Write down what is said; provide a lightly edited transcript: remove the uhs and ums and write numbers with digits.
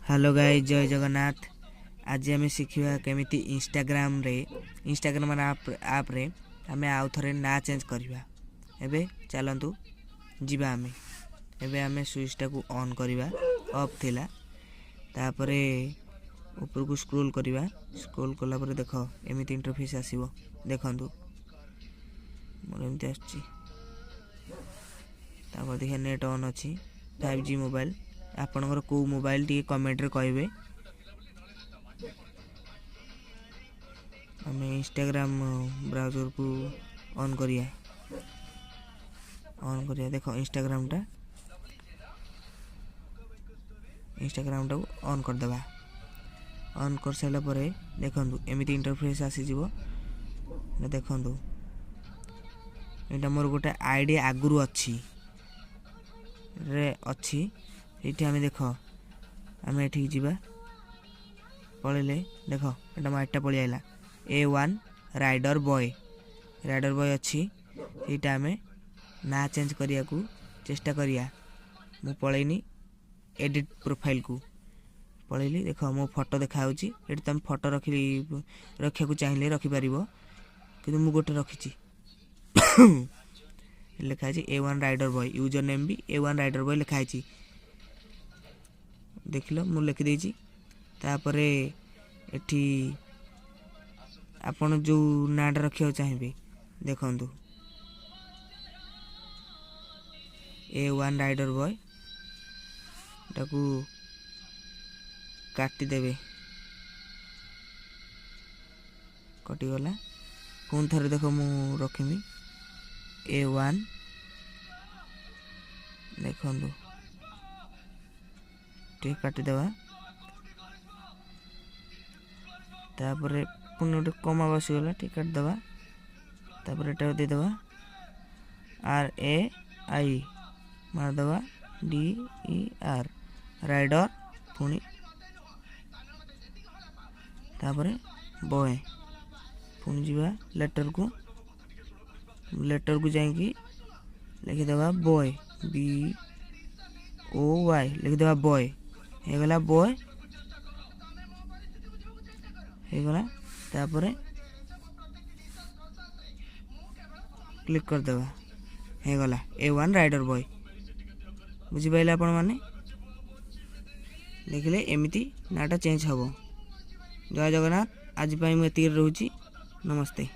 Hello guys, जय जगन्नाथ। आज आम शिखा केमिति इंस्टाग्राम आप रे आमे आउ थरे ना चेंज करवा। एबे चलंतु जीवा आमे एबे आमे स्विच टाकू ऑन करवा। ऑफ थिला तापरे ऊपर को स्क्रॉल करवा। स्क्रॉल कला परे देखो एमिति इंटरफेस आसीबो। देखंतु मोर एमिति आछि। तापर देखा नेट ऑन अछि 5G मोबाइल। आपनकर को मोबाइल टी कमेंट रे कहबे। हमें इंस्टाग्राम ब्राउजर को ऑन करिया। देखो इंस्टाग्राम टा को ऑन कर देबा। ऑन कर साइला परे देखंतु एमिति इंटरफेस आसी जीवो। देखंतु एटा मोर गोटे आईडी आगुरु अछि एठी आमे देखो आमे एठी जीवा पळेले देखो एटा माइटा पळि आइला A1 राइडर बॉय अछि। एटा आमे ना चेंज करिया को चेष्टा करिया। मु पळेनी एडिट प्रोफाइल को पळेली। देखो मो फोटो देखा होची। एठी तम फोटो रखिया को चाहिए रखि परिबो, किंतु मु गोटे रखिची लिखा है A1 rider boy. User name भी A1 राइडर बॉय लिखा है। देख लो मु लिखि देछि। तापरे एठी आपण जो नाड रखियो चाहिए देखंतु A1 राइडर बॉय ताकू काटी देबे। कटि गला पुन थरे देखो मु रखिमी A1 देखंतु ठीक काटी देबा। तापरे पुन उठे कमा बसी गला ठीक काट देबा। तापरे एटा दे देबा RAI मार देबा DER राइडर पुनी तापरे बॉय पुनी जीवा लेटर को जाएंगी लिखि देबा बॉय BOY लिखि देबा बॉय हे गला बॉय हे गला। तापरे क्लिक कर देबा हे गला A1 राइडर बॉय। बुझि पाइले आपण माने देखले एमिति नाटा चेंज हबो। जय जगन्नाथ। आज पई म एतिर रहूची। नमस्ते।